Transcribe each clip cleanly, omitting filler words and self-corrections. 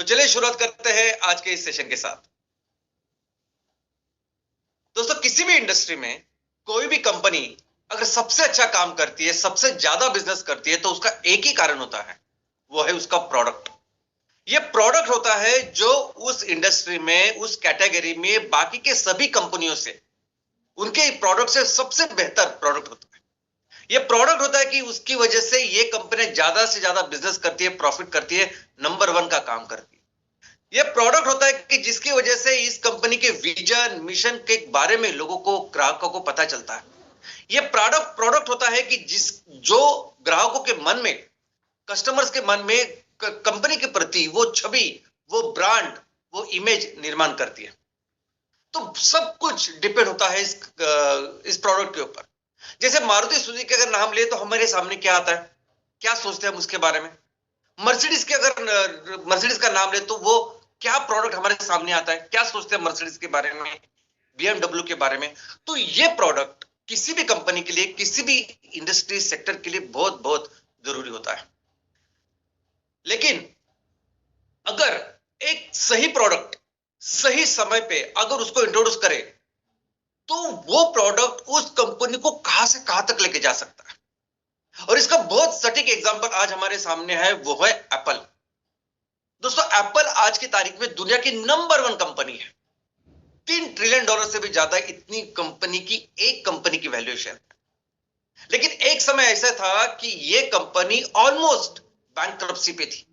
चलिए शुरुआत करते हैं आज के इस सेशन के साथ। दोस्तों, किसी भी इंडस्ट्री में कोई भी कंपनी अगर सबसे अच्छा काम करती है, सबसे ज्यादा बिजनेस करती है, तो उसका एक ही कारण होता है, वो है उसका प्रोडक्ट। ये प्रोडक्ट होता है जो उस इंडस्ट्री में, उस कैटेगरी में बाकी के सभी कंपनियों से, उनके प्रोडक्ट से सबसे बेहतर प्रोडक्ट होता है। ये प्रोडक्ट होता है कि उसकी वजह से ये कंपनी ज्यादा से ज्यादा बिजनेस करती है, प्रॉफिट करती है, नंबर वन का काम करती है। ये प्रोडक्ट होता है कि जिसकी वजह से इस कंपनी के विजन, मिशन के बारे में लोगों को, ग्राहकों को पता चलता है। ये प्रोडक्ट प्रोडक्ट होता है कि जो ग्राहकों के मन में, कस्टमर्स के मन में कंपनी के प्रति वो छवि, वो ब्रांड, वो इमेज निर्माण करती है। तो सब कुछ डिपेंड होता है इस प्रोडक्ट के ऊपर। जैसे मारुति सुजुकी अगर नाम ले तो हमारे सामने क्या आता है, क्या सोचते हैं हम उसके बारे में। मर्सिडीज का नाम ले तो वो क्या प्रोडक्ट हमारे सामने आता है, क्या सोचते हैं मर्सिडीज के बारे में, बीएमडब्ल्यू के बारे में। तो ये प्रोडक्ट किसी भी कंपनी के लिए, किसी भी इंडस्ट्री सेक्टर के लिए बहुत बहुत जरूरी होता है। लेकिन अगर एक सही प्रोडक्ट सही समय पे अगर उसको इंट्रोड्यूस करे तो वो प्रोडक्ट उस कंपनी को कहां से कहां तक लेके जा सकता है। और इसका बहुत सटीक एग्जांपल आज हमारे सामने है, वो है एप्पल। दोस्तों, एप्पल आज की तारीख में दुनिया की नंबर वन कंपनी है। $3 ट्रिलियन से भी ज्यादा इतनी कंपनी की, एक कंपनी की वैल्यूएशन है। लेकिन एक समय ऐसा था कि यह कंपनी ऑलमोस्ट बैंकरप्सी पे थी,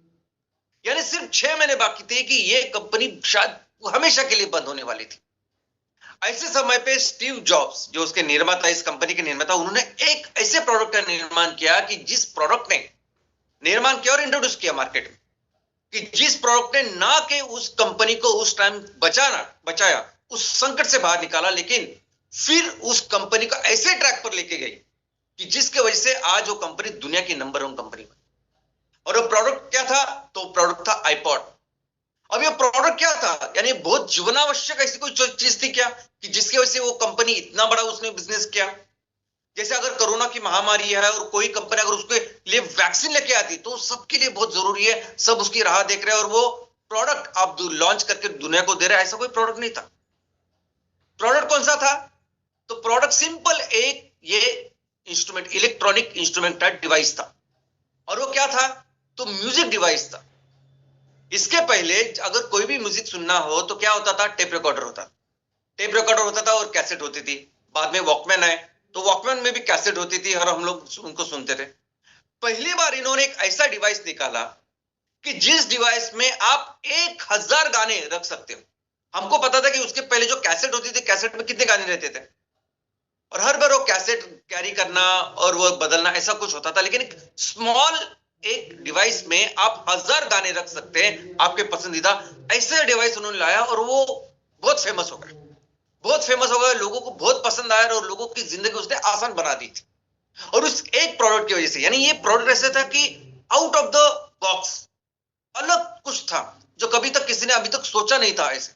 यानी सिर्फ 6 महीने बाकी थे कि यह कंपनी शायद हमेशा के लिए बंद होने वाली थी। ऐसे समय पे स्टीव जॉब्स, जो उसके निर्माता, इस कंपनी के निर्माता, उन्होंने एक ऐसे प्रोडक्ट का निर्माण किया कि जिस प्रोडक्ट ने निर्माण किया और इंट्रोड्यूस किया मार्केट में, कि जिस प्रोडक्ट ने ना कि उस कंपनी को उस टाइम बचाया, उस संकट से बाहर निकाला, लेकिन फिर उस कंपनी को ऐसे ट्रैक पर लेके गई कि जिसके वजह से आज वो कंपनी दुनिया की नंबर वन कंपनी बनी। और वो प्रोडक्ट क्या था? तो प्रोडक्ट था आईपॉड। अब ये प्रोडक्ट क्या था? यानी बहुत जीवनावश्यक ऐसी कोई चीज थी क्या कि जिसकी वजह से वो कंपनी इतना बड़ा उसने बिजनेस किया। जैसे अगर कोरोना की महामारी है और कोई कंपनी अगर उसके लिए वैक्सीन लेके आती तो सबके लिए बहुत जरूरी है, सब उसकी राह देख रहे हैं, और वो प्रोडक्ट आप लॉन्च करके दुनिया को दे रहे हैं। ऐसा कोई प्रोडक्ट नहीं था। प्रोडक्ट कौन सा था? तो प्रोडक्ट सिंपल एक ये इंस्ट्रूमेंट, इलेक्ट्रॉनिक इंस्ट्रूमेंट था, डिवाइस था। और वो क्या था? तो म्यूजिक डिवाइस था। इसके पहले अगर कोई भी म्यूजिक सुनना हो तो क्या होता था? टेप रिकॉर्डर होता था। टेप रिकॉर्डर होता था और कैसेट होती थी। बाद में वॉकमैन आए तो वॉकमैन में भी कैसेट होती थी और हम लोग उनको सुनते थे। पहली बार इन्होंने एक ऐसा डिवाइस निकाला कि जिस डिवाइस में आप 1000 गाने रख सकते हो। हमको पता था कि उसके पहले जो कैसेट होती थी, कैसेट में कितने गाने रहते थे और हर बार वो कैसेट कैरी करना और वो बदलना, ऐसा कुछ होता था। लेकिन एक स्मॉल एक डिवाइस में आप 1000 गाने रख सकते हैं, आपके पसंदीदा। ऐसे डिवाइस उन्होंने लाया और वो बहुत फेमस हो गया, बहुत फेमस हो गया, लोगों को बहुत पसंद आया और लोगों की जिंदगी उसने आसान बना दी थी। और उस एक प्रोडक्ट की वजह से, यानी ये प्रोडक्ट ऐसा था कि आउट ऑफ द बॉक्स, अलग कुछ था जो कभी तक किसी ने अभी तक सोचा नहीं था ऐसे।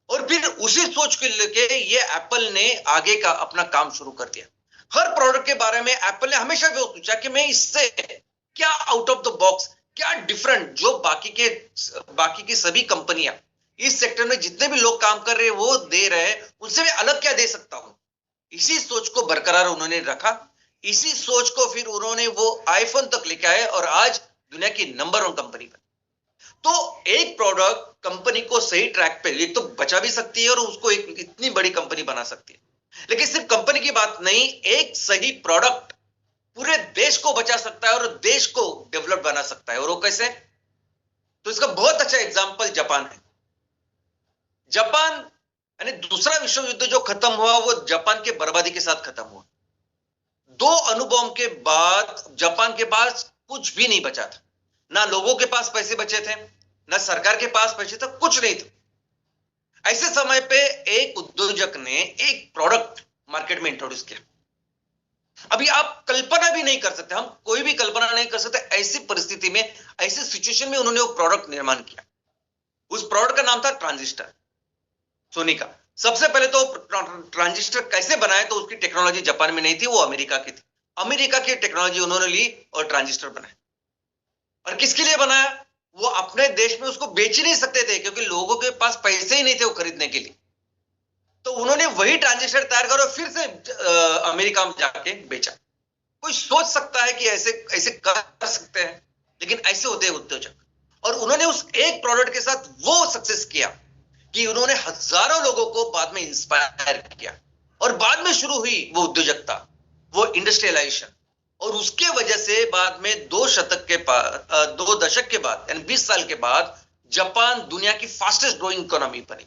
और फिर उसी सोच को लेके ये एप्पल ने आगे का अपना काम शुरू कर दिया। हर प्रोडक्ट के बारे में एप्पल ने हमेशा वो सोचा कि मैं इससे क्या आउट ऑफ द बॉक्स, क्या डिफरेंट, जो बाकी की सभी कंपनियां इस सेक्टर में जितने भी लोग काम कर रहे हैं वो दे रहे हैं, उनसे मैं अलग क्या दे सकता हूं। इसी सोच को बरकरार उन्होंने रखा। इसी सोच को फिर उन्होंने वो आईफोन तक लेके आए और आज दुनिया की नंबर वन कंपनी बनी। तो एक प्रोडक्ट कंपनी को सही ट्रैक पे एक तो बचा भी सकती है और उसको एक इतनी बड़ी कंपनी बना सकती है। लेकिन सिर्फ कंपनी की बात नहीं, एक सही प्रोडक्ट पूरे देश को बचा सकता है और देश को डेवलप बना सकता है। और वो कैसे? तो इसका बहुत अच्छा एग्जांपल जापान है। जापान, यानी दूसरा विश्व युद्ध जो खत्म हुआ वो जापान के बर्बादी के साथ खत्म हुआ। 2 अणुबॉम्ब के बाद जापान के पास कुछ भी नहीं बचा था। ना लोगों के पास पैसे बचे थे, ना सरकार के पास पैसे थे, कुछ नहीं था। ऐसे समय पे एक उद्योजक ने एक प्रोडक्ट मार्केट में इंट्रोड्यूस किया। अभी आप कल्पना भी नहीं कर सकते, हम कोई भी कल्पना नहीं कर सकते ऐसी परिस्थिति में, ऐसी सिचुएशन में उन्होंने वो प्रोडक्ट निर्माण किया। उस प्रोडक्ट का नाम था ट्रांजिस्टर, सोनी का। सबसे पहले तो ट्रांजिस्टर कैसे बनाए, तो उसकी टेक्नोलॉजी जापान में नहीं थी, वो अमेरिका की थी। अमेरिका की टेक्नोलॉजी उन्होंने ली और ट्रांजिस्टर बनाए। और किसके लिए बनाया? वो अपने देश में उसको बेच ही नहीं सकते थे, क्योंकि लोगों के पास पैसे ही नहीं थे वो खरीदने के लिए। तो उन्होंने वही ट्रांजिस्टर तैयार करा और फिर से अमेरिका में जाके बेचा। कोई सोच सकता है कि ऐसे ऐसे कर सकते हैं, लेकिन ऐसे होते हैं उद्योजक। और उन्होंने उस एक प्रोडक्ट के साथ वो सक्सेस किया कि उन्होंने हजारों लोगों को बाद में इंस्पायर किया, और बाद में शुरू हुई वो उद्योजकता, वो इंडस्ट्रियलाइजेशन। और उसके वजह से बाद में 2 दशक के बाद यानी 20 साल के बाद जापान दुनिया की फास्टेस्ट ग्रोइंग इकोनॉमी बनी।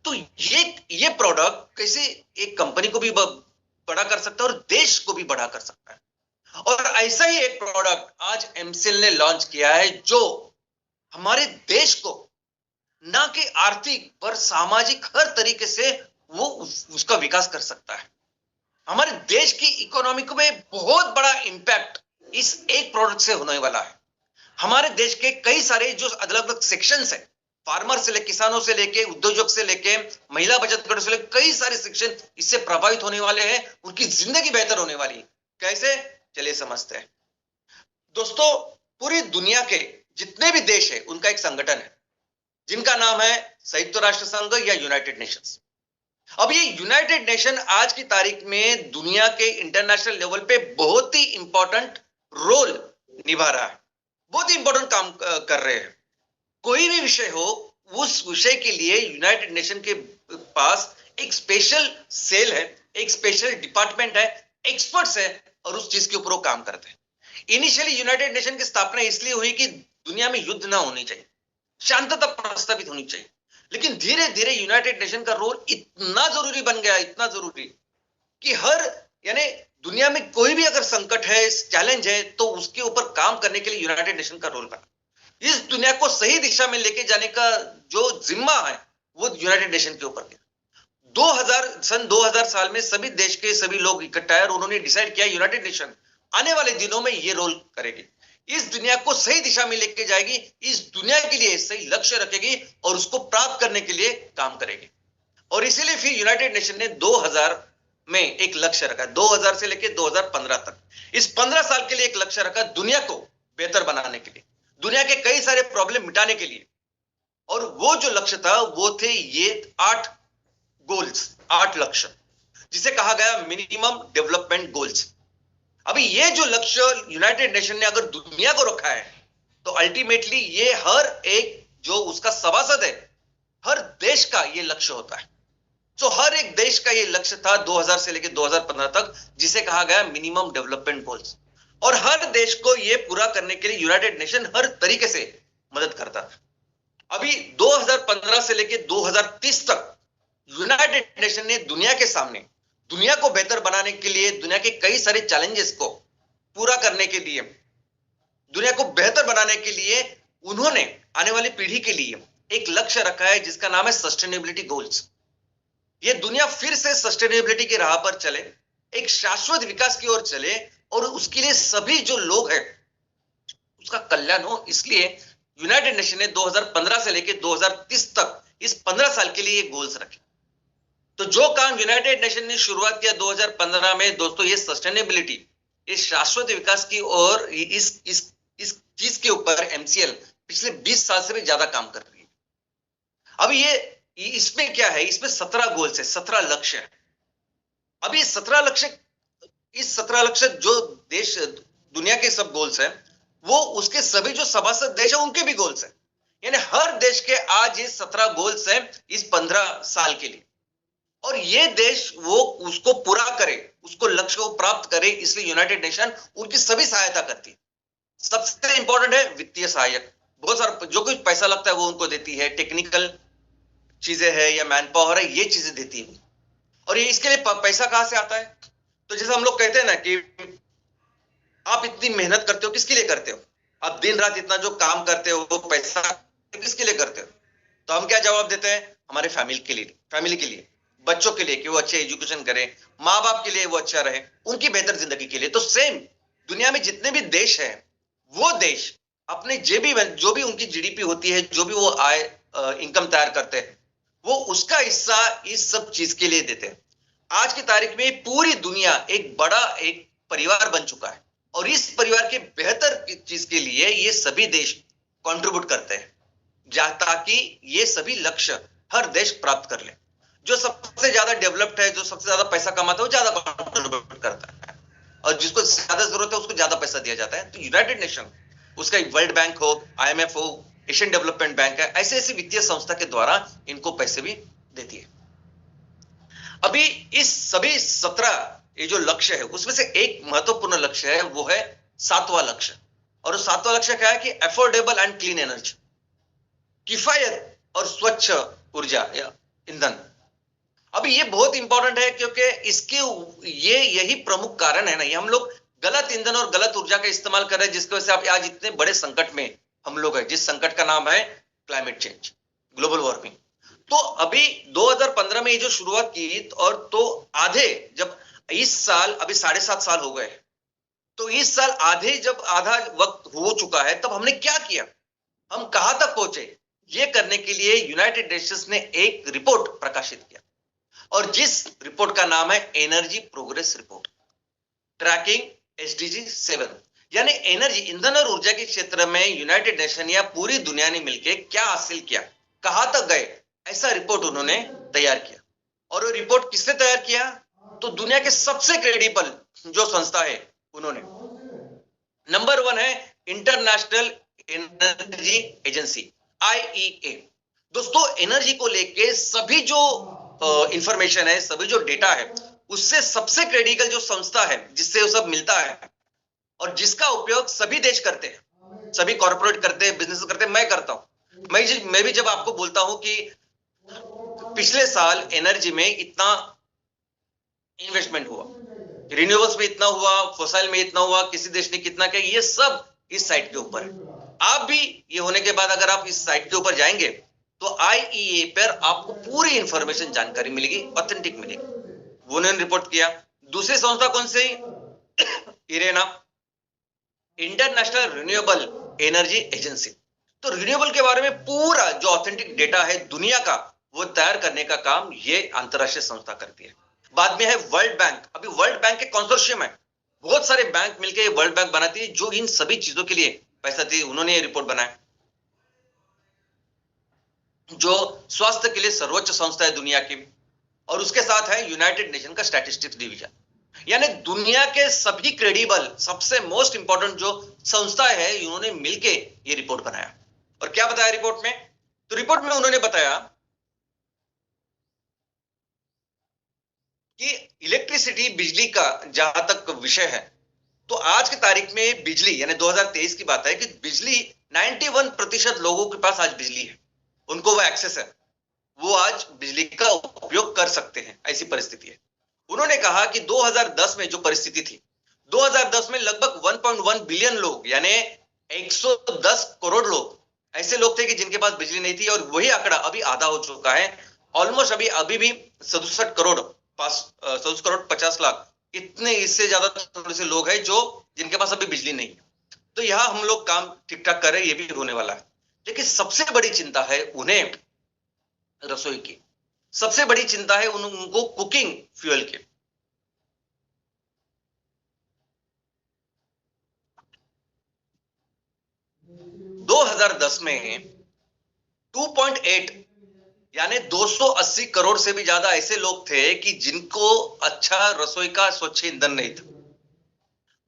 तो ये प्रोडक्ट कैसे एक कंपनी को भी बड़ा कर सकता है और देश को भी बड़ा कर सकता है। और ऐसा ही एक प्रोडक्ट आज एमसीएल ने लॉन्च किया है, जो हमारे देश को ना कि आर्थिक पर सामाजिक हर तरीके से वो उसका विकास कर सकता है। हमारे देश की इकोनॉमी को में बहुत बड़ा इंपैक्ट इस एक प्रोडक्ट से होने वाला है। हमारे देश के कई सारे जो अलग अलग सेक्शंस है, फार्मर से लेकर किसानों से लेके उद्योजक से लेके महिला बचत गट से लेकर कई सारे सेक्शन इससे प्रभावित होने वाले हैं, उनकी जिंदगी बेहतर होने वाली। कैसे, चलिए समझते हैं। दोस्तों, पूरी दुनिया के जितने भी देश है उनका एक संगठन है जिनका नाम है संयुक्त राष्ट्र संघ या यूनाइटेड नेशंस। अब ये यूनाइटेड नेशन आज की तारीख में दुनिया के इंटरनेशनल लेवल पे बहुत ही इंपॉर्टेंट रोल निभा रहा है, बहुत ही इंपॉर्टेंट काम कर रहे हैं। कोई भी विषय हो, उस विषय के लिए यूनाइटेड नेशन के पास एक स्पेशल सेल है, एक स्पेशल डिपार्टमेंट है, एक्सपर्ट्स है, और उस चीज के ऊपर वो काम करते हैं। इनिशियली यूनाइटेड नेशन की स्थापना इसलिए हुई कि दुनिया में युद्ध ना होनी चाहिए, शांतता प्रस्तावित होनी चाहिए। लेकिन धीरे धीरे यूनाइटेड नेशन का रोल इतना जरूरी बन गया, इतना जरूरी कि हर यानी दुनिया में कोई भी अगर संकट है, चैलेंज है, तो उसके ऊपर काम करने के लिए यूनाइटेड नेशन का रोल बना। इस दुनिया को सही दिशा में लेके जाने का जो जिम्मा है वो यूनाइटेड नेशन के ऊपर है। 2000 साल में सभी देश के सभी लोग इकट्ठा है और उन्होंने डिसाइड किया यूनाइटेड नेशन आने वाले दिनों में ये रोल करेगी, इस दुनिया को सही दिशा में लेके जाएगी, इस दुनिया के लिए सही लक्ष्य रखेगी और उसको प्राप्त करने के लिए काम करेगी। और इसीलिए फिर यूनाइटेड नेशन ने 2000 में एक लक्ष्य रखा, 2000 से लेकर 2015 तक, इस 15 साल के लिए एक लक्ष्य रखा दुनिया को बेहतर बनाने के लिए, दुनिया के कई सारे प्रॉब्लम मिटाने के लिए। और वो जो लक्ष्य था वो थे ये 8 गोल्स, 8 लक्ष्य, जिसे कहा गया मिनिमम डेवलपमेंट गोल्स। अभी ये जो लक्ष्य यूनाइटेड नेशन ने अगर दुनिया को रखा है, तो अल्टीमेटली ये हर एक जो उसका सभासद है, हर देश का ये लक्ष्य होता है। तो हर एक देश का ये लक्ष्य था 2000 से लेकर 2015 तक, जिसे कहा गया मिनिमम डेवलपमेंट गोल्स। और हर देश को ये पूरा करने के लिए यूनाइटेड नेशन हर तरीके से मदद करता था। अभी 2015 से लेकर 2030 तक यूनाइटेड नेशन ने दुनिया के सामने, दुनिया को बेहतर बनाने के लिए, दुनिया के कई सारे चैलेंजेस को पूरा करने के लिए, दुनिया को बेहतर बनाने के लिए उन्होंने आने वाली पीढ़ी के लिए एक लक्ष्य रखा है जिसका नाम है सस्टेनेबिलिटी गोल्स। ये दुनिया फिर से सस्टेनेबिलिटी की राह पर चले, एक शाश्वत विकास की ओर चले, और उसके लिए सभी जो लोग हैं उसका कल्याण हो। इसलिए यूनाइटेड नेशन ने 2015 से लेकर 2030 तक इस 15 साल के लिए गोल्स रखे। तो जो काम यूनाइटेड नेशन ने शुरुआत किया 2015 में, दोस्तों, ये सस्टेनेबिलिटी, इस शाश्वत विकास की ओर, इस चीज के ऊपर एमसीएल पिछले 20 साल से भी ज्यादा काम कर रही है। अब ये इसमें क्या है, इसमें 17 गोल्स है, 17 लक्ष्य है। अब ये 17 लक्ष्य, इस 17 लक्ष्य जो देश, दुनिया के सब गोल्स है, वो उसके सभी जो सभासद देश है उनके भी गोल्स है। यानी हर देश के आज ये 17 गोल्स है इस 15 साल के लिए, और ये देश वो उसको पूरा करे, उसको लक्ष्य को प्राप्त करे, इसलिए यूनाइटेड नेशन उनकी सभी सहायता करती है। सबसे इंपॉर्टेंट है वित्तीय सहायक, बहुत सारा जो कुछ पैसा लगता है वो उनको देती है, टेक्निकल चीजें है या मैन पावर है, ये चीजें देती है। और ये इसके लिए पैसा कहां से आता है? तो जैसे हम लोग कहते हैं ना कि आप इतनी मेहनत करते हो, किसके लिए करते हो? आप दिन रात इतना जो काम करते हो, वो पैसा किसके लिए करते हो? तो हम क्या जवाब देते हैं? हमारे फैमिली के लिए, बच्चों के लिए कि वो अच्छे एजुकेशन करें, माँ बाप के लिए वो अच्छा रहे, उनकी बेहतर जिंदगी के लिए। तो सेम दुनिया में जितने भी देश हैं, वो देश अपने जो भी उनकी जीडीपी होती है, जो भी वो आय इनकम तैयार करते हैं, वो उसका हिस्सा इस सब चीज के लिए देते हैं। आज की तारीख में पूरी दुनिया एक बड़ा एक परिवार बन चुका है, और इस परिवार के बेहतर चीज के लिए ये सभी देश कंट्रीब्यूट करते हैं, ताकि ये सभी लक्ष्य हर देश प्राप्त कर ले। जो सबसे ज्यादा डेवलप्ड है, जो सबसे ज्यादा पैसा कमाता है, वो ज्यादा कंट्रीब्यूट करता है, और जिसको ज्यादा जरूरत है उसको ज्यादा पैसा दिया जाता है। तो यूनाइटेड नेशन, उसका वर्ल्ड बैंक हो, IMF हो, एशियन डेवलपमेंट बैंक है, ऐसे ऐसी वित्तीय संस्था के द्वारा इनको पैसे भी देती है। अभी इस सभी 17 ये जो लक्ष्य है, उसमें से एक महत्वपूर्ण लक्ष्य है, वो है 7वां लक्ष्य। और 7वां लक्ष्य क्या है कि अफोर्डेबल एंड क्लीन एनर्जी, किफायत और स्वच्छ ऊर्जा या ईंधन। अभी ये बहुत इंपॉर्टेंट है, क्योंकि इसके यही प्रमुख कारण है ना, ये हम लोग गलत ईंधन और गलत ऊर्जा का इस्तेमाल कर रहे हैं, जिसकी वजह से आप आज इतने बड़े संकट में हम लोग हैं, जिस संकट का नाम है क्लाइमेट चेंज, ग्लोबल वार्मिंग। तो अभी 2015 में ये जो शुरुआत की, और तो आधे, जब इस साल अभी 7.5 साल हो गए, तो इस साल जब आधा वक्त हो चुका है, तब हमने क्या किया, हम कहां तक पहुंचे, ये करने के लिए यूनाइटेड नेशंस ने एक रिपोर्ट प्रकाशित किया, और जिस रिपोर्ट का नाम है energy progress report, tracking SDG 7। यानी एनर्जी, ईंधन और ऊर्जा के क्षेत्र में यूनाइटेड नेशन या पूरी दुनिया ने मिलकर क्या हासिल किया, कहां तक गए, ऐसा रिपोर्ट उन्होंने तैयार किया। और वो रिपोर्ट किसने तैयार किया, तो दुनिया के सबसे क्रेडिबल जो संस्था है उन्होंने। नंबर 1 है इंटरनेशनल एनर्जी एजेंसी, IEA। दोस्तों, एनर्जी को लेके सभी जो इंफॉर्मेशन है, सभी जो डेटा है, उससे सबसे क्रेडिबल जो संस्था है, जिससे वो सब मिलता है और जिसका उपयोग सभी देश करते हैं, सभी कॉर्पोरेट करते हैं, बिजनेस करते हैं, मैं करता हूं। मैं भी जब आपको बोलता हूं कि पिछले साल एनर्जी में इतना इन्वेस्टमेंट हुआ, रिन्यूएबल्स में इतना हुआ, फॉसिल में इतना हुआ, किसी देश ने कितना किया, ये सब इस साइट के ऊपर है। आप भी ये होने के बाद अगर आप इस साइट के ऊपर जाएंगे, तो IEA पर आपको पूरी इंफॉर्मेशन, जानकारी मिलेगी, ऑथेंटिक मिलेगी। वो उन्होंने रिपोर्ट किया। दूसरी संस्था कौन सी, IRENA, international renewable energy agency. तो रिन्यूएबल के बारे में पूरा जो ऑथेंटिक डेटा है दुनिया का, वो तैयार करने का काम ये अंतरराष्ट्रीय संस्था करती है। बाद में है वर्ल्ड बैंक। अभी वर्ल्ड बैंक के कंसोर्शियम है, बहुत सारे बैंक मिलकर वर्ल्ड बैंक बनाती है, जो इन सभी चीजों के लिए पैसा दी। उन्होंने ये रिपोर्ट बनाया, जो स्वास्थ्य के लिए सर्वोच्च संस्था है दुनिया की। और उसके साथ है यूनाइटेड नेशन का स्टैटिस्टिक्स डिवीजन। यानी दुनिया के सभी क्रेडिबल, सबसे मोस्ट इंपॉर्टेंट जो संस्था है, उन्होंने मिलके ये रिपोर्ट बनाया। और क्या बताया रिपोर्ट में, तो रिपोर्ट में उन्होंने बताया कि इलेक्ट्रिसिटी, बिजली का जहां तक विषय है, तो आज की तारीख में बिजली, यानी 2023 की बात है कि बिजली 91% लोगों के पास आज बिजली है, उनको वो एक्सेस है, वो आज बिजली का उपयोग कर सकते हैं, ऐसी परिस्थिति है। उन्होंने कहा कि 2010 में जो परिस्थिति थी, 2010 में लगभग 1.1 बिलियन लोग, यानी 110 करोड़ लोग ऐसे लोग थे कि जिनके पास बिजली नहीं थी, और वही आंकड़ा अभी आधा हो चुका है, ऑलमोस्ट अभी भी 67 करोड़ 50 लाख, इतने, इससे ज्यादा थोड़े से लोग हैं जो जिनके पास अभी बिजली नहीं है। तो यहां हम लोग काम ठीक ठाक कर रहे हैं, ये भी होने वाला है। लेकिन सबसे बड़ी चिंता है उन्हें रसोई की, सबसे बड़ी चिंता है उनको कुकिंग फ्यूल की। दो 2010 में 2.8 यानी 280 करोड़ से भी ज्यादा ऐसे लोग थे कि जिनको अच्छा रसोई का स्वच्छ ईंधन नहीं था।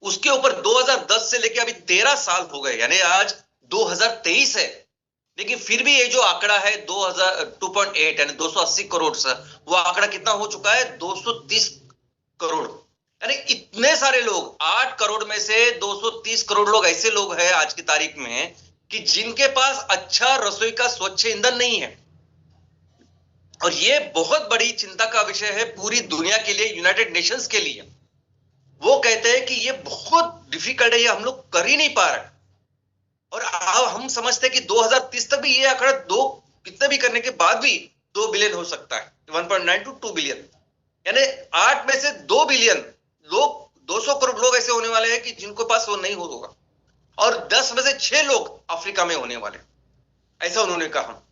उसके ऊपर 2010 से लेके अभी 13 साल हो गए, यानी आज 2023 है, लेकिन फिर भी ये जो आंकड़ा है 2.8 यानी 280 करोड़ से, वो आंकड़ा कितना हो चुका है, 230 करोड़। यानी इतने सारे लोग, 8 करोड़ में से 230 करोड़ लोग ऐसे लोग हैं आज की तारीख में कि जिनके पास अच्छा रसोई का स्वच्छ ईंधन नहीं है। और ये बहुत बड़ी चिंता का विषय है पूरी दुनिया के लिए, यूनाइटेड नेशंस के लिए। वो कहते हैं कि ये बहुत डिफिकल्ट है, ये हम लोग कर ही नहीं पा रहे। और हम समझते हैं कि 2030 तक भी ये आंकड़ा कितने भी करने के बाद भी 2 बिलियन हो सकता है, 1.9 to 2 बिलियन, यानी 8 में से 2 बिलियन लोग, 200 करोड़ लोग ऐसे होने वाले हैं कि जिनको पास वो नहीं होगा, और 10 में से 6 लोग अफ्रीका में होने वाले, ऐसा उन्होंने कहा।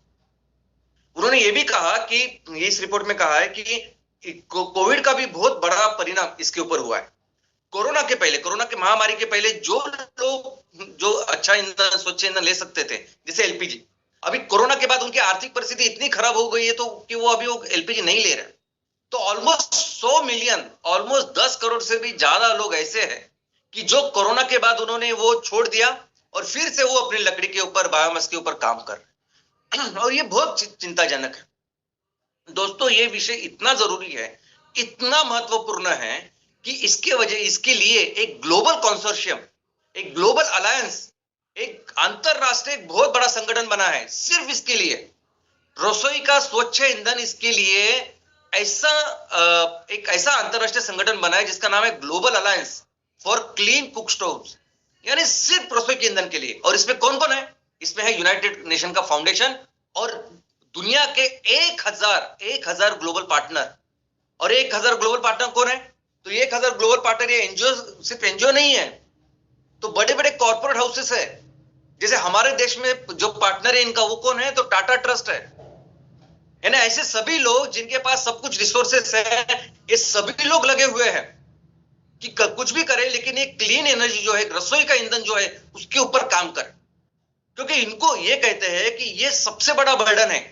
उन्होंने ये भी कहा कि इस रिपोर्ट में कहा है कि कोविड का भी बहुत बड़ा परिणाम इसके ऊपर हुआ है। कोरोना के पहले, कोरोना के महामारी के पहले जो लोग जो अच्छा ईंधन, स्वच्छ ईंधन ले सकते थे, जैसे एलपीजी, अभी कोरोना के बाद उनकी आर्थिक परिस्थिति इतनी खराब हो गई है तो कि वो अभी वो एलपीजी नहीं ले रहे। तो ऑलमोस्ट 100 मिलियन, ऑलमोस्ट 10 करोड़ से भी ज्यादा लोग ऐसे हैं कि जो कोरोना के बाद उन्होंने वो छोड़ दिया और फिर से वो अपनी लकड़ी के ऊपर, बायोमास के ऊपर काम कर रहे हैं। और ये बहुत चिंताजनक है दोस्तों। ये विषय इतना जरूरी है, इतना महत्वपूर्ण है कि इसके लिए एक ग्लोबल कंसोर्शियम, एक ग्लोबल अलायंस, एक अंतरराष्ट्रीय बहुत बड़ा संगठन बना है सिर्फ इसके लिए। रसोई का स्वच्छ ईंधन, इसके लिए ऐसा एक ऐसा अंतरराष्ट्रीय संगठन बना है जिसका नाम है global alliance for clean cook stoves, यानी सिर्फ रसोई के ईंधन के लिए। और इसमें कौन कौन है? इसमें है यूनाइटेड नेशन का फाउंडेशन और दुनिया के 1000 ग्लोबल पार्टनर। और 1000 ग्लोबल पार्टनर कौन है? तो 1000 ग्लोबल पार्टनर ये एनजीओ, सिर्फ एनजीओ नहीं है, तो बड़े बड़े कॉर्पोरेट हाउसेस है। जैसे हमारे देश में जो पार्टनर है इनका, वो कौन है? तो टाटा ट्रस्ट है। यानी ऐसे सभी लोग जिनके पास सब कुछ रिसोर्सेस है, ये सभी लोग लगे हुए हैं कि कुछ भी करे लेकिन ये क्लीन एनर्जी जो है, रसोई का ईंधन जो है, उसके ऊपर काम करे। क्योंकि इनको ये कहते हैं कि ये सबसे बड़ा बर्डन है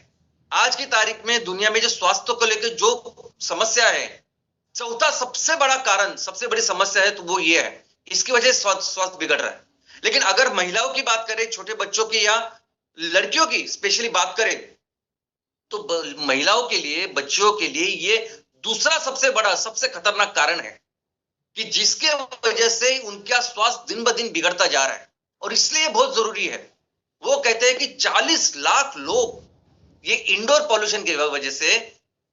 आज की तारीख में दुनिया में, जो स्वास्थ्य को लेकर जो समस्या है, चौथा सबसे बड़ा कारण, सबसे बड़ी समस्या है, तो वो ये है। इसकी वजह से स्वास्थ्य बिगड़ रहा है। लेकिन अगर महिलाओं की बात करें, छोटे बच्चों की या लड़कियों की स्पेशली बात करें, तो महिलाओं के लिए, बच्चियों के लिए ये दूसरा सबसे बड़ा, सबसे खतरनाक कारण है कि जिसके वजह से उनका स्वास्थ्य दिन ब दिन बिगड़ता जा रहा है। और इसलिए बहुत जरूरी है। वो कहते हैं कि 40 लाख लोग ये इंडोर पॉल्यूशन की वजह से,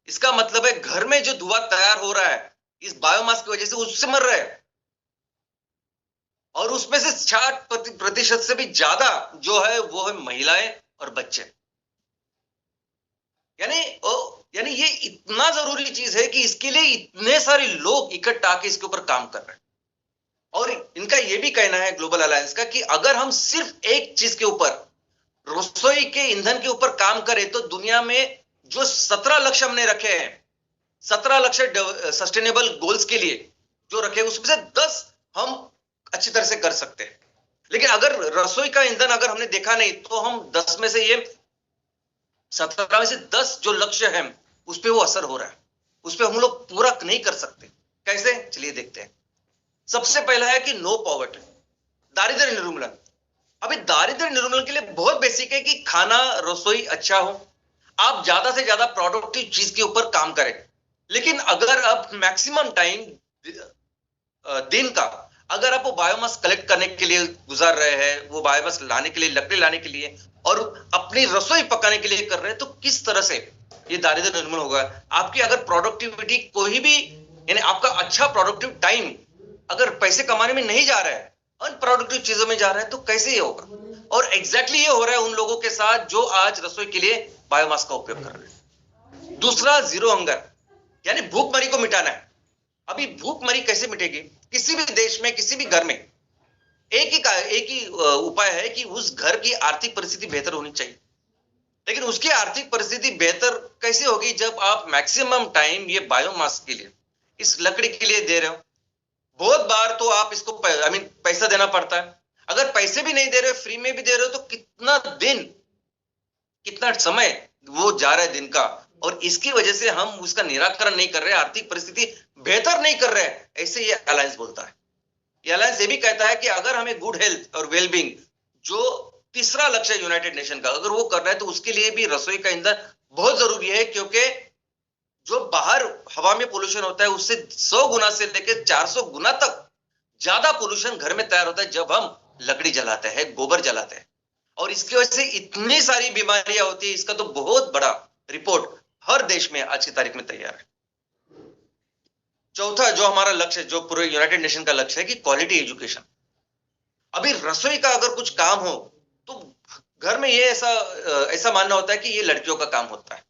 इसका मतलब है घर में जो धुआं तैयार हो रहा है इस बायोमास की वजह से, उससे मर रहे हैं। और उसमें से 60% से भी ज्यादा जो है वो है महिलाएं और बच्चे। यानी ये इतना जरूरी चीज है कि इसके लिए इतने सारे लोग इकट्ठा आके इसके ऊपर काम कर रहे हैं। और इनका ये भी कहना है ग्लोबल अलायंस का कि अगर हम सिर्फ एक चीज के ऊपर, रसोई के ईंधन के ऊपर काम करें, तो दुनिया में जो 17 लक्ष्य हमने रखे हैं, 17 लक्ष्य सस्टेनेबल गोल्स के लिए जो रखे, उसमें से 10 हम अच्छी तरह से कर सकते हैं। लेकिन अगर रसोई का ईंधन अगर हमने देखा नहीं, तो हम 10 में से, ये 17 में से 10 जो लक्ष्य है उस पर वो असर हो रहा है, उस पर हम लोग पूरा नहीं कर सकते। कैसे? चलिए देखते हैं। सबसे पहला है कि नो पॉवर्टी, दारिद्र्य निर्मूलन। अभी दारिद्र्य निर्मूलन के लिए बहुत बेसिक है कि खाना, रसोई अच्छा हो, आप ज्यादा से ज्यादा प्रोडक्टिव चीज के ऊपर काम करें। लेकिन अगर आप मैक्सिमम टाइम दिन का अगर आप वो बायोमास कलेक्ट करने के लिए गुजार रहे हैं, वो बायोमास लाने के लिए, लकड़ी लाने के लिए और अपनी रसोई पकाने के लिए कर रहे हैं, तो किस तरह से ये दारिद्र्य निर्मूलन होगा? आपकी अगर प्रोडक्टिविटी कोई भी, यानी आपका अच्छा प्रोडक्टिव टाइम अगर पैसे कमाने में नहीं जा रहा है, अनप्रोडक्टिव चीजों में जा रहा है, तो कैसे ये होगा? और एग्जैक्टली ये हो रहा है उन लोगों के साथ जो आज रसोई के लिए बायोमास का उपयोग कर रहे हैं। दूसरा, जीरो हंगर, यानी भूखमरी को मिटाना है। अभी भूखमरी कैसे मिटेगी? किसी भी देश में, किसी भी घर में एक ही उपाय है कि उस घर की आर्थिक परिस्थिति बेहतर होनी चाहिए। लेकिन उसकी आर्थिक परिस्थिति बेहतर कैसे होगी? जब आप मैक्सिमम टाइम ये बायोमास के लिए, इस लकड़ी के लिए दे रहे हो। बहुत बार तो आप इसको पैसा देना पड़ता है। अगर पैसे भी नहीं दे रहे हो, फ्री में भी दे रहे हो, तो कितना दिन, कितना समय वो जा रहा है दिन का, और इसकी वजह से हम उसका निराकरण नहीं कर रहे, आर्थिक परिस्थिति बेहतर नहीं कर रहे हैं, ऐसे ये अलायंस बोलता है। ये अलायंस ये भी कहता है कि अगर हमें गुड हेल्थ और वेलबींग, जो तीसरा लक्ष्य यूनाइटेड नेशन का, अगर वो कर रहा है, तो उसके लिए भी रसोई का ईंधन बहुत जरूरी है। क्योंकि जो बाहर हवा में पोल्यूशन होता है, उससे 100 गुना से लेकर 400 गुना तक ज्यादा पोल्यूशन घर में तैयार होता है जब हम लकड़ी जलाते हैं, गोबर जलाते हैं। और इसकी वजह से इतनी सारी बीमारियां होती है। इसका तो बहुत बड़ा रिपोर्ट हर देश में आज की तारीख में तैयार है। चौथा जो हमारा लक्ष्य, जो पूरे यूनाइटेड नेशन का लक्ष्य है कि क्वालिटी एजुकेशन। अभी रसोई का अगर कुछ काम हो, तो घर में ये ऐसा मानना होता है कि ये लड़कियों का काम होता है।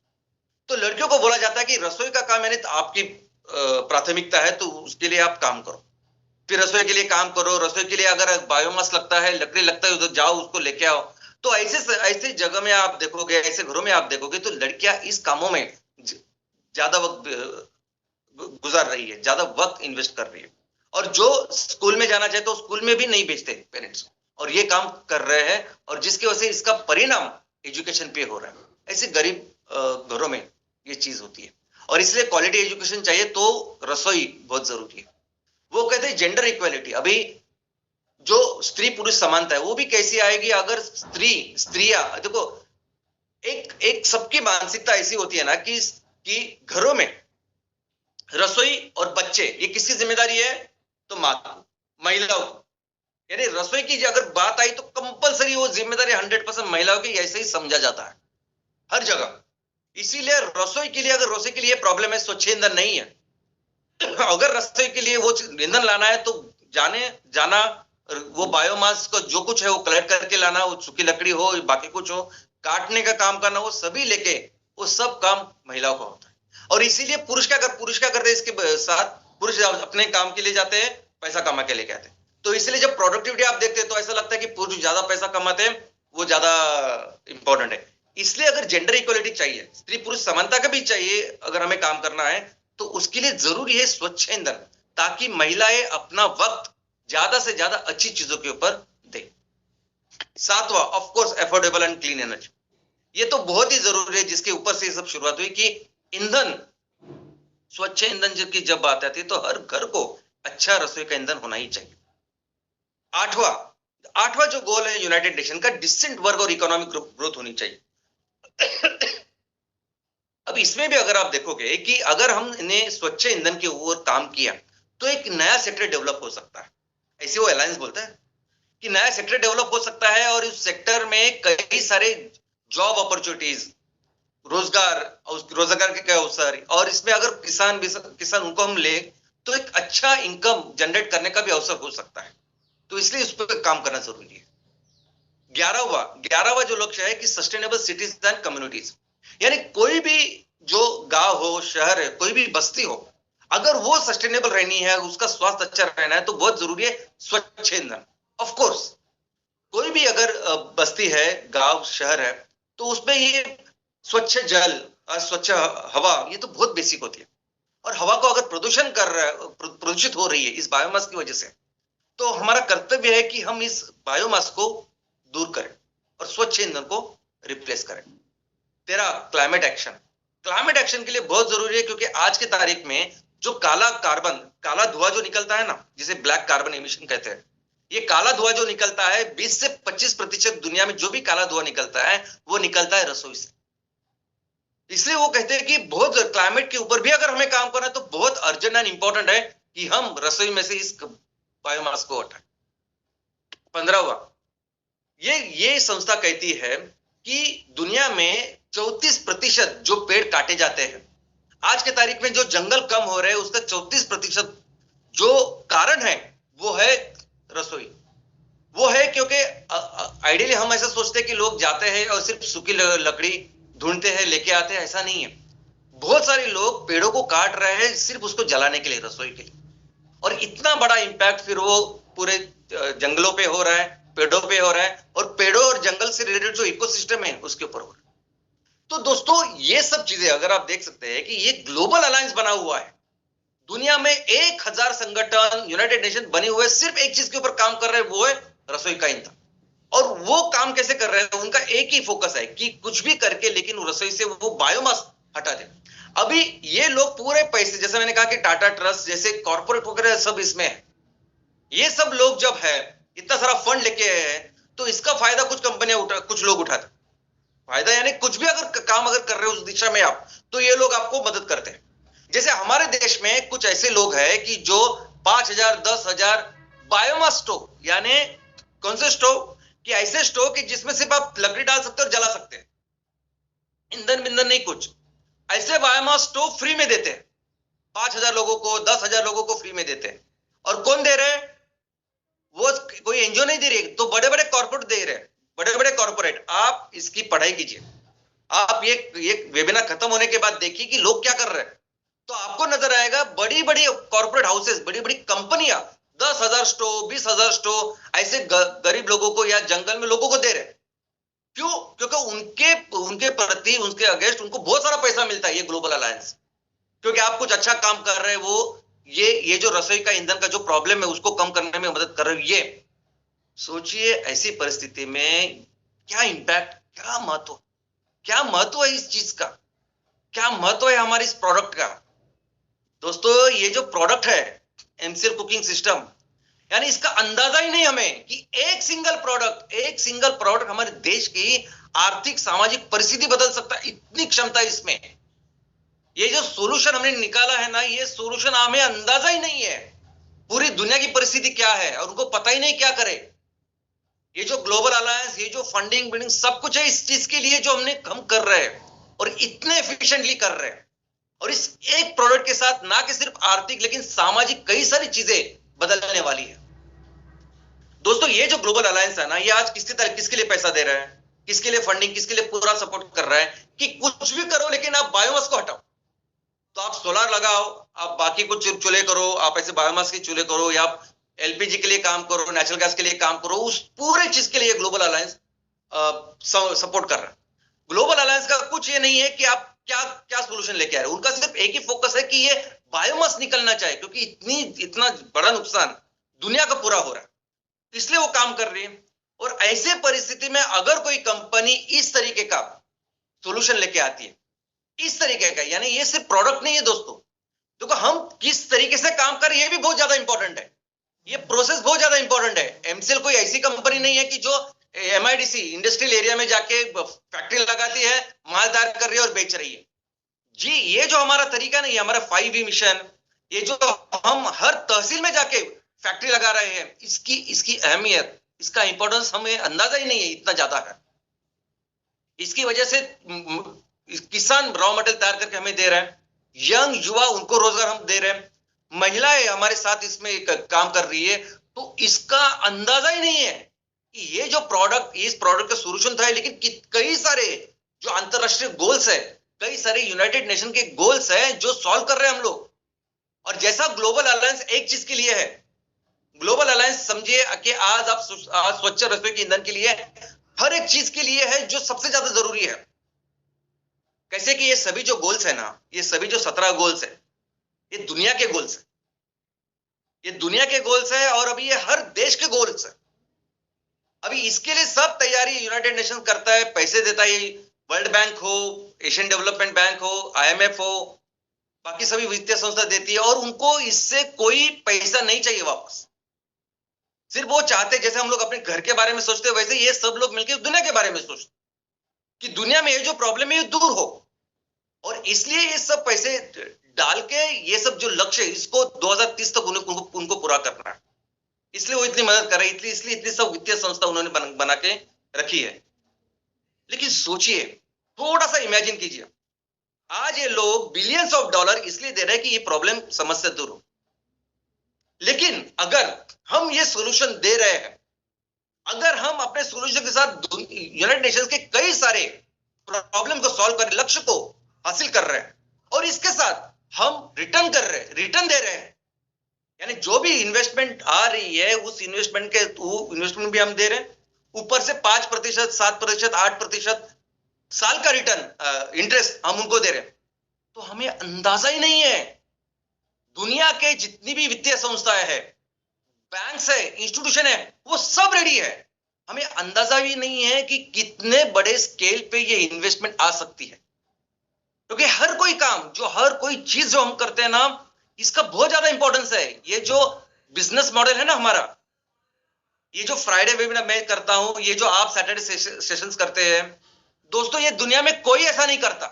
तो लड़कियों को बोला जाता है कि रसोई का काम यानी आपकी प्राथमिकता है, तो उसके लिए आप काम करो, फिर रसोई के लिए काम करो। रसोई के लिए अगर बायोमास लगता है, लकड़ी लगता है, उधर जाओ, उसको लेके आओ। तो ऐसे जगह में आप देखोगे, ऐसे घरों में आप देखोगे, तो लड़कियां इस कामों में ज्यादा वक्त गुजार रही है, ज्यादा वक्त इन्वेस्ट कर रही है। और जो स्कूल में जाना चाहे तो स्कूल में भी नहीं भेजते पेरेंट्स, और ये काम कर रहे हैं, और जिसकी वजह से इसका परिणाम एजुकेशन पे हो रहा है। ऐसे गरीब घरों में ये चीज होती है, और इसलिए क्वालिटी एजुकेशन चाहिए तो रसोई बहुत जरूरी है। वो कहते हैं जेंडर इक्वालिटी, अभी जो स्त्री पुरुष समानता है वो भी कैसी आएगी अगर स्त्रियां देखो, एक एक सबकी मानसिकता ऐसी होती है ना कि घरों में रसोई और बच्चे ये किसकी जिम्मेदारी है, तो माँ महिलाओं की। यानी रसोई की अगर बात आई तो कंपलसरी वो जिम्मेदारी 100% महिलाओं की ऐसे ही समझा जाता है हर जगह। इसीलिए रसोई के लिए, अगर रसोई के लिए प्रॉब्लम है, स्वच्छ ईंधन नहीं है, अगर रसोई के लिए वो ईंधन लाना है तो जाना वो बायोमास को जो कुछ है वो कलेक्ट करके लाना, वो सूखी लकड़ी हो बाकी कुछ हो, काटने का काम करना, वो सभी लेके वो सब काम महिलाओं का होता है। और इसीलिए पुरुष क्या करते हैं इसके साथ, पुरुष अपने काम के लिए जाते हैं, पैसा कमा के लेके आते हैं। तो इसलिए जब प्रोडक्टिविटी आप देखते हैं तो ऐसा लगता है कि पुरुष ज्यादा पैसा कमाते हैं, वो ज्यादा इंपॉर्टेंट है। इसलिए अगर जेंडर इक्वलिटी चाहिए, स्त्री पुरुष समानता का भी चाहिए, अगर हमें काम करना है तो उसके लिए जरूरी है स्वच्छ ईंधन, ताकि महिलाएं अपना वक्त ज्यादा से ज्यादा अच्छी चीजों के ऊपर दे। सातवां, of course, affordable and clean energy. ये तो बहुत ही जरूरी है, जिसके ऊपर से सब शुरुआत हुई कि ईंधन, स्वच्छ ईंधन की जब बात आती है तो हर घर को अच्छा रसोई का ईंधन होना ही चाहिए। आठवां जो गोल है यूनाइटेड नेशन का, डिसेंट वर्क और इकोनॉमिक ग्रोथ होनी चाहिए। अब इसमें भी अगर आप देखोगे कि अगर हमने स्वच्छ ईंधन के ऊपर काम किया तो एक नया सेक्टर डेवलप हो सकता है, ऐसे वो अलायंस बोलता है कि नया सेक्टर डेवलप हो सकता है, और उस सेक्टर में कई सारे जॉब अपॉर्चुनिटीज, रोजगार के अवसर, और इसमें अगर किसान उनको हम ले तो एक अच्छा इनकम जनरेट करने का भी अवसर हो सकता है। तो इसलिए इस पर काम करना जरूरी है। 11वां जो लक्ष्य है कि सस्टेनेबल सिटीज एंड कम्युनिटीज, यानी कोई भी जो गांव हो, शहर है, कोई भी बस्ती हो, अगर वो सस्टेनेबल रहनी है, उसका स्वास्थ्य अच्छा रहना है, तो बहुत जरूरी है स्वच्छ ईंधन। ऑफ कोर्स कोई भी अगर बस्ती है, गांव शहर है, तो उसमें ये स्वच्छ जल और स्वच्छ हवा ये तो बहुत बेसिक होती है। और हवा को अगर प्रदूषित हो रही है इस बायोमास की वजह से, तो हमारा कर्तव्य है कि हम इस बायोमास को दूर करें और स्वच्छ ईंधन को रिप्लेस करें। 13, क्लाइमेट एक्शन। क्लाइमेट एक्शन के लिए बहुत जरूरी है, क्योंकि आज की तारीख में जो काला धुआं जो निकलता है ना, जिसे ब्लैक कार्बन एमिशन कहते हैं, ये काला धुआं जो निकलता है 20 से 25% दुनिया में जो भी काला धुआं निकलता है वो निकलता है रसोई से। इसलिए वो कहते हैं कि बहुत क्लाइमेट के ऊपर भी अगर हमें काम करना है तो बहुत अर्जेंट एंड इंपॉर्टेंट है कि हम रसोई में से इस बायोमास को हटाएं। 15वां, ये संस्था कहती है कि दुनिया में 34% जो पेड़ काटे जाते हैं, आज के तारीख में जो जंगल कम हो रहे हैं उसका 34% जो कारण है वो है रसोई। वो है क्योंकि आइडियली हम ऐसा सोचते हैं कि लोग जाते हैं और सिर्फ सूखी लकड़ी ढूंढते हैं, लेके आते हैं, ऐसा नहीं है। बहुत सारे लोग पेड़ों को काट रहे हैं सिर्फ उसको जलाने के लिए, रसोई के लिए, और इतना बड़ा इंपैक्ट फिर वो पूरे जंगलों पे हो रहा है, पेड़ों पे हो रहा है, और पेड़ों और जंगल से रिलेटेड जो इकोसिस्टम है उसके ऊपर हो रहा है। तो दोस्तों ये सब चीजें अगर आप देख सकते हैं कि ये ग्लोबल अलायंस बना हुआ है, दुनिया में 1000 संगठन, यूनाइटेड नेशन बने हुए सिर्फ एक चीज के ऊपर काम कर रहे हैं, वो है रसोई का ईंधन। और वो काम कैसे कर रहे हैं, उनका एक ही फोकस है कि कुछ भी करके लेकिन रसोई से वो बायोमास हटा दे। अभी ये लोग पूरे पैसे, जैसे मैंने कहा कि टाटा ट्रस्ट जैसे कॉर्पोरेट वगैरह सब इसमें है, ये सब लोग जब है इतना सारा फंड लेके आए तो इसका फायदा कुछ कंपनियां कुछ लोग उठाते, फायदा यानी कुछ भी अगर काम अगर कर रहे हो उस दिशा में आप, तो ये लोग आपको मदद करते हैं। जैसे हमारे देश में कुछ ऐसे लोग हैं कि जो 5000 10,000 बायोमास स्टोव, यानी कौन से स्टोव, कि ऐसे स्टोव कि जिसमें सिर्फ आप लकड़ी डाल सकते हो और जला सकते हैं, ईंधन बिंधन नहीं कुछ, ऐसे बायोमास स्टोव फ्री में देते हैं 5000 लोगों को, 10,000 लोगों को फ्री में देते हैं। और कौन दे रहे हैं, वो कोई एनजीओ नहीं दे रही, तो बड़े बड़े कॉर्पोरेट दे रहे हैं, बड़े बड़े कॉर्पोरेट। आप इसकी पढ़ाई कीजिए, आप ये वेबिनार खत्म होने के बाद देखिए कि लोग क्या कर रहे हैं, तो आपको नजर आएगा बड़ी बड़ी कॉर्पोरेट हाउसेस, बड़ी बड़ी कंपनियां 10,000 स्टोव, 20,000 स्टोव ऐसे गरीब लोगों को या जंगल में लोगों को दे रहे हैं। क्यों? क्योंकि उनके प्रति, उनके अगेंस्ट उनको बहुत सारा पैसा मिलता है, ये ग्लोबल अलायंस, क्योंकि आप कुछ अच्छा काम कर रहे हैं, वो ये जो रसोई का ईंधन का जो प्रॉब्लम है उसको कम करने में मदद कर रही है। ये सोचिए ऐसी परिस्थिति में क्या इम्पैक्ट, क्या महत्व है इस चीज का, क्या महत्व है हमारे इस प्रोडक्ट का। दोस्तों ये जो प्रोडक्ट है एमसीएल कुकिंग सिस्टम, यानी इसका अंदाजा ही नहीं हमें कि एक सिंगल प्रोडक्ट हमारे देश की आर्थिक सामाजिक परिस्थिति बदल सकता है, इतनी क्षमता है इसमें। ये जो सोल्यूशन हमने निकाला है ना, ये सोल्यूशन हमें अंदाजा ही नहीं है पूरी दुनिया की परिस्थिति क्या है, और उनको पता ही नहीं क्या करे। ये जो ग्लोबल अलायंस, ये जो फंडिंग बिल्डिंग सब कुछ है इस चीज के लिए जो हम कर रहे हैं और इतने एफिशिएंटली कर रहे हैं। और इस एक प्रोडक्ट के साथ ना कि सिर्फ आर्थिक लेकिन सामाजिक कई सारी चीजें बदलने वाली है। दोस्तों ये जो ग्लोबल अलायंस है ना, ये आज किसके लिए पैसा दे रहा है, किसके लिए फंडिंग, किसके लिए पूरा सपोर्ट कर रहा है कि कुछ भी करो लेकिन आप बायोमास को हटाओ। तो आप सोलर लगाओ, आप बाकी कुछ चूल्हे करो, आप ऐसे बायोमास के चूल्हे करो, या आप एलपीजी के लिए काम करो, नेचुरल गैस के लिए काम करो, उस पूरे चीज के लिए ग्लोबल अलायंस सपोर्ट कर रहा है। ग्लोबल अलायंस का कुछ ये नहीं है कि आप क्या क्या सोल्यूशन लेके आ रहे हैं, उनका सिर्फ एक ही फोकस है कि ये बायोमास निकलना चाहिए, क्योंकि इतना बड़ा नुकसान दुनिया का पूरा हो रहा है, इसलिए वो काम कर रही है। और ऐसे परिस्थिति में अगर कोई कंपनी इस तरीके का सोल्यूशन लेके आती है, इस तरीके का, यानी ये सिर्फ प्रोडक्ट नहीं है दोस्तों, देखो हम किस तरीके से काम कर रहे हैं ये भी बहुत ज्यादा इंपॉर्टेंट है, ये प्रोसेस बहुत ज्यादा इंपॉर्टेंट है। एमसीएल कोई ऐसी कंपनी नहीं है कि जो एमआईडीसी इंडस्ट्रियल एरिया में जाके फैक्ट्री लगाती है, माल तैयार कर रही है और बेच रही है। जी ये जो हमारा तरीका नहीं है, हमारा 5V मिशन, ये जो हम हर तहसील में जाके फैक्ट्री लगा रहे हैं, इसकी अहमियत, इसका इंपॉर्टेंस हमें अंदाजा ही नहीं है, इतना ज्यादा है। इसकी वजह से किसान रॉ मटेरियल तैयार करके हमें दे रहे हैं, यंग युवा उनको रोजगार हम दे रहे हैं, महिलाएं हमारे साथ इसमें काम कर रही है। तो इसका अंदाजा ही नहीं है कि ये जो प्रोडक्ट, इस प्रोडक्ट का सोल्यूशन था, लेकिन कई सारे जो अंतरराष्ट्रीय गोल्स है, कई सारे यूनाइटेड नेशन के गोल्स है जो सॉल्व कर रहे हैं हम लोग। और जैसा ग्लोबल अलायंस एक चीज के लिए है, ग्लोबल अलायंस समझिए कि आज स्वच्छ रसोई के ईंधन के लिए हर एक चीज के लिए है जो सबसे ज्यादा जरूरी है। कैसे कि ये सभी जो गोल्स है ना, ये सभी जो 17 गोल्स है, ये दुनिया के गोल्स है, ये दुनिया के गोल्स है, और अभी ये हर देश के गोल्स है। अभी इसके लिए सब तैयारी यूनाइटेड नेशन करता है, पैसे देता है, वर्ल्ड बैंक हो, एशियन डेवलपमेंट बैंक हो, आईएमएफ हो, बाकी सभी वित्तीय संस्था देती है, और उनको इससे कोई पैसा नहीं चाहिए वापस। सिर्फ वो चाहते, जैसे हम लोग अपने घर के बारे में सोचते हैं, वैसे ये सब लोग मिलकर दुनिया के बारे में सोचते कि दुनिया में ये जो प्रॉब्लम है ये दूर हो। और इसलिए ये सब पैसे डाल के ये सब जो लक्ष्य है इसको 2030 तक उनको पूरा करना है, इसलिए वो इतनी मदद कर रहे हैं, इसलिए इतनी सब वित्तीय संस्था उन्होंने बना के रखी है। लेकिन सोचिए, थोड़ा सा इमेजिन कीजिए, आज ये लोग बिलियंस ऑफ डॉलर इसलिए दे रहे हैं कि ये प्रॉब्लम समस्या दूर हो, लेकिन अगर हम ये सोल्यूशन दे रहे हैं, अगर हम अपने सोल्यूशन के साथ यूनाइटेड नेशंस के कई सारे प्रॉब्लम को सॉल्व कर, लक्ष्य को हासिल कर रहे हैं, और इसके साथ हम रिटर्न कर रहे हैं, रिटर्न दे रहे हैं, यानी जो भी इन्वेस्टमेंट आ रही है उस इन्वेस्टमेंट भी हम दे रहे हैं, ऊपर से 5%, 7%, 8% साल का रिटर्न इंटरेस्ट हम उनको दे रहे हैं। तो हमें अंदाजा ही नहीं है, दुनिया के जितनी भी वित्तीय संस्थाएं हैं, बैंक्स है, इंस्टीट्यूशन है, वो सब रेडी है। हमें अंदाजा भी नहीं है कि कितने बड़े स्केल पे ये इन्वेस्टमेंट आ सकती है, क्योंकि हर कोई काम, हर कोई चीज जो हम करते हैं ना, इसका बहुत ज्यादा इंपॉर्टेंस है। ये जो बिजनेस मॉडल है ना हमारा, ये जो फ्राइडे वेबिनार मैं करता हूं, ये जो आप सैटरडे सेशंस करते हैं दोस्तों, ये दुनिया में कोई ऐसा नहीं करता,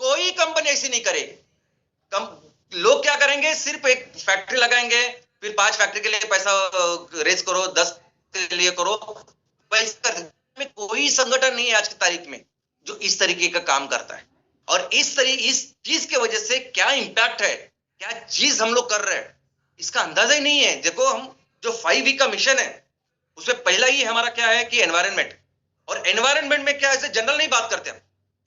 कोई कंपनी ऐसी नहीं करेगी। लोग क्या करेंगे, सिर्फ एक फैक्ट्री लगाएंगे, फिर 5 फैक्ट्री के लिए पैसा रेज करो, 10 के लिए करो, पैसा में कोई संगठन नहीं है आज की तारीख में जो इस तरीके का काम करता है। और इस चीज की वजह से क्या इंपैक्ट है, क्या चीज हम लोग कर रहे हैं, इसका अंदाजा ही नहीं है। देखो हम जो 5V का मिशन है, उसमें पहला ही हमारा क्या है कि एनवायरनमेंट, और एनवायरनमेंट में क्या ऐसे जनरल नहीं बात करते हम,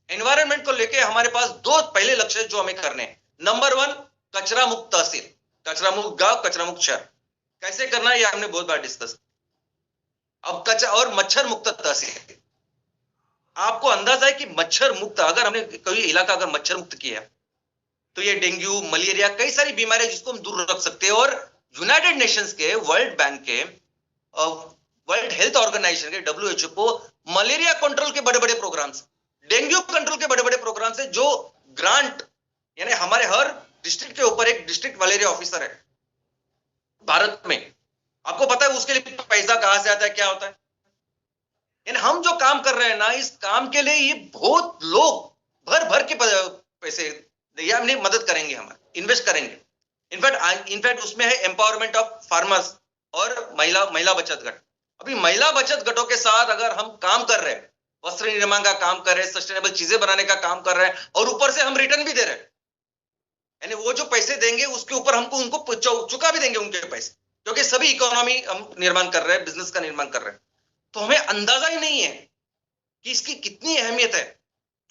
एनवायरनमेंट को लेके हमारे पास 2 पहले लक्ष्य जो हमें करने हैं। नंबर 1, कचरा मुक्त तहसील, कचरा मुक्त गांव, कचरा मुक्त शहर। कैसे करना है ये हमने बहुत बार डिस्कस। अब कचरा और मच्छर मुक्त तहसील। आपको अंदाजा है कि मच्छर मुक्त, अगर हमने कोई इलाका अगर मच्छर मुक्त किया, तो ये डेंगू, मलेरिया, कई सारी बीमारियां जिसको हम दूर रख सकते हैं। और यूनाइटेड नेशंस के, वर्ल्ड बैंक के, वर्ल्ड हेल्थ ऑर्गेनाइजेशन के, WHO को मलेरिया कंट्रोल के बड़े बड़े प्रोग्राम्स, डेंगू कंट्रोल के बड़े बड़े प्रोग्राम्स है, जो ग्रांट, यानी हमारे हर डिस्ट्रिक्ट के ऊपर एक डिस्ट्रिक्ट मलेरिया ऑफिसर है भारत में। आपको पता है उसके लिए पैसा कहां से आता है, क्या होता है? यानी हम जो काम कर रहे हैं ना, इस काम के लिए ये बहुत लोग भर भर के पैसे या हमने मदद करेंगे, हमारे इन्वेस्ट करेंगे। इनफैक्ट उसमें है एम्पावरमेंट ऑफ फार्मर्स और महिला बचत गट। अभी महिला बचत गटों के साथ अगर हम काम कर रहे हैं, वस्त्र निर्माण का काम कर रहे हैं, सस्टेनेबल चीजें बनाने का काम कर रहे हैं, और ऊपर से हम रिटर्न भी दे रहे हैं, यानी वो जो पैसे देंगे उसके ऊपर हमको उनको चुका भी देंगे उनके पैसे, क्योंकि सभी इकोनॉमी हम निर्माण कर रहे हैं, बिजनेस का निर्माण कर रहे हैं। तो हमें अंदाजा ही नहीं है कि इसकी कितनी अहमियत है।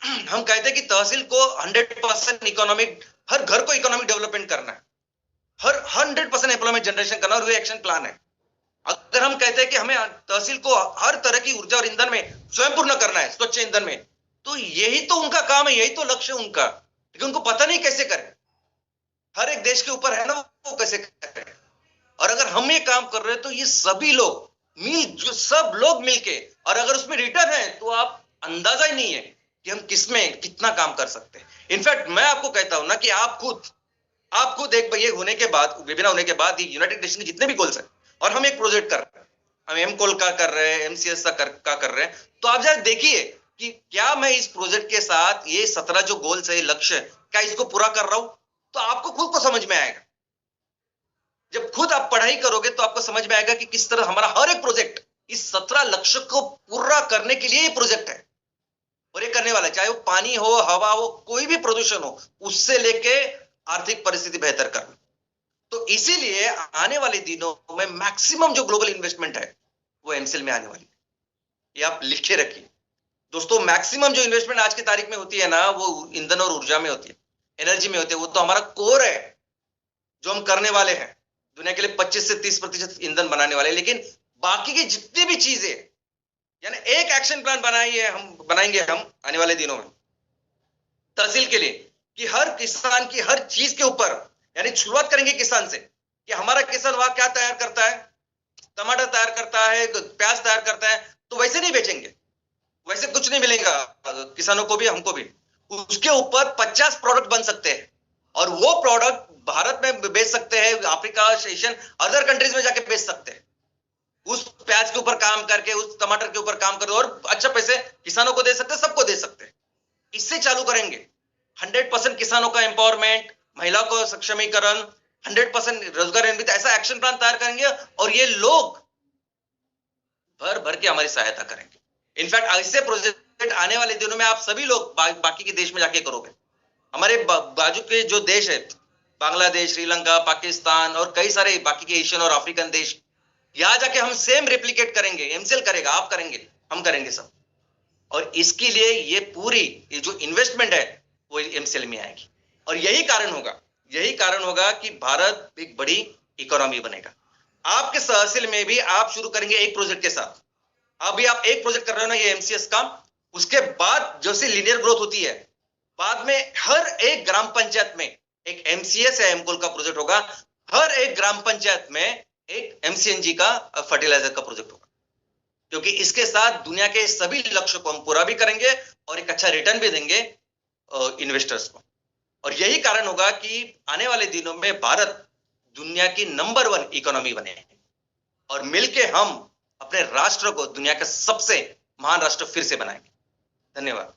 हम कहते हैं कि तहसील को 100% इकोनॉमिक, हर घर को इकोनॉमिक डेवलपमेंट करना है, हर 100% एम्प्लॉयमेंट जनरेशन करना, और वो एक्शन प्लान है। अगर हम कहते हैं कि हमें तहसील को हर तरह की ऊर्जा और ईंधन में स्वयं पूर्ण करना है, स्वच्छ ईंधन में, तो यही तो उनका काम है, यही तो लक्ष्य है उनका, लेकिन उनको पता नहीं कैसे करें। हर एक देश के ऊपर है ना वो कैसे करें। और अगर हम ये काम कर रहे हैं तो ये सभी लोग सब लोग मिलके, और अगर उसमें रिटर्न है तो आप अंदाजा ही नहीं है कि हम किसमें कितना काम कर सकते हैं। इनफैक्ट मैं आपको कहता हूं ना कि आप खुद एक ये होने के बाद, वेबिनार होने के बाद, यूनाइटेड नेशन के जितने भी गोल्स हैं, और हम एक प्रोजेक्ट कर रहे हैं, हम एमकोल का कर रहे हैं, MCS का कर रहे हैं, तो आप जरा देखिए कि क्या मैं इस प्रोजेक्ट के साथ ये 17 जो गोल्स है, लक्ष्य, क्या इसको पूरा कर रहा हूं? तो आपको खुद को समझ में आएगा। जब खुद आप पढ़ाई करोगे तो आपको समझ में आएगा कि किस तरह हमारा हर एक प्रोजेक्ट इस 17 लक्ष्य को पूरा करने के लिए ये प्रोजेक्ट है, और ये करने वाला है, चाहे वो पानी हो, हवा हो, कोई भी प्रदूषण हो, उससे लेके आर्थिक परिस्थिति बेहतर करना। तो इसीलिए आने वाले दिनों में मैक्सिमम जो ग्लोबल इन्वेस्टमेंट है वो एमसीएल में आने वाली है। ये आप लिखे रखिए दोस्तों। मैक्सिमम जो इन्वेस्टमेंट आज की तारीख में होती है ना, वो ईंधन और ऊर्जा में होती है, एनर्जी में होती है। वो तो हमारा कोर है जो हम करने वाले हैं, दुनिया के लिए 25 से 30% ईंधन बनाने वाले। लेकिन बाकी की जितनी भी चीजें, यानी एक एक्शन प्लान बनाएंगे हम आने वाले दिनों में तहसील के लिए, कि हर किसान की हर चीज के ऊपर, यानी शुरुआत करेंगे किसान से, कि हमारा किसान वहां क्या तैयार करता है, टमाटर तैयार करता है, प्याज तैयार करता है, तो वैसे नहीं बेचेंगे, वैसे कुछ नहीं मिलेगा किसानों को भी, हमको भी। उसके ऊपर 50 प्रोडक्ट बन सकते हैं, और वो प्रोडक्ट भारत में बेच सकते हैं, अफ्रीका, एशियन, अदर कंट्रीज में जाके बेच सकते हैं। उस प्याज के ऊपर काम करके, उस टमाटर के ऊपर काम करके, और अच्छा पैसे किसानों को दे सकते हैं, सबको दे सकते हैं। इससे चालू करेंगे। 100% किसानों का एम्पावरमेंट, महिला को सक्षमीकरण, 100% रोजगार निर्मित, ऐसा एक्शन प्लान तैयार करेंगे, और ये लोग भर भर के हमारी सहायता करेंगे। इनफैक्ट ऐसे प्रोजेक्ट आने वाले दिनों में आप सभी लोग बाकी के देश में जाके करोगे। हमारे बाजू के जो देश है, बांग्लादेश, श्रीलंका, पाकिस्तान और कई सारे बाकी के एशियन और अफ्रीकन देश, यहां जाके हम सेम रेप्लिकेट करेंगे। एमसीएल करेगा, आप करेंगे, हम करेंगे सब। और इसके लिए ये जो इन्वेस्टमेंट है वो एमसीएल में आएगी, और यही कारण होगा कि भारत एक बड़ी इकोनॉमी बनेगा। आपके तहसील में भी आप शुरू करेंगे एक प्रोजेक्ट के साथ। अभी आप एक प्रोजेक्ट कर रहे हो ना, ये एमसीएस का, उसके बाद जैसे लीनियर ग्रोथ होती है, बाद में हर एक ग्राम पंचायत में एक एमसीएस या एमकोल का प्रोजेक्ट होगा, हर एक ग्राम पंचायत में एक एमसीएनजी का फर्टिलाइजर का प्रोजेक्ट होगा, क्योंकि इसके साथ दुनिया के सभी लक्ष्य को हम पूरा भी करेंगे और एक अच्छा रिटर्न भी देंगे इन्वेस्टर्स को। और यही कारण होगा कि आने वाले दिनों में भारत दुनिया की नंबर 1 इकोनॉमी बने, और मिलके हम अपने राष्ट्र को दुनिया का सबसे महान राष्ट्र फिर से बनाएंगे। धन्यवाद।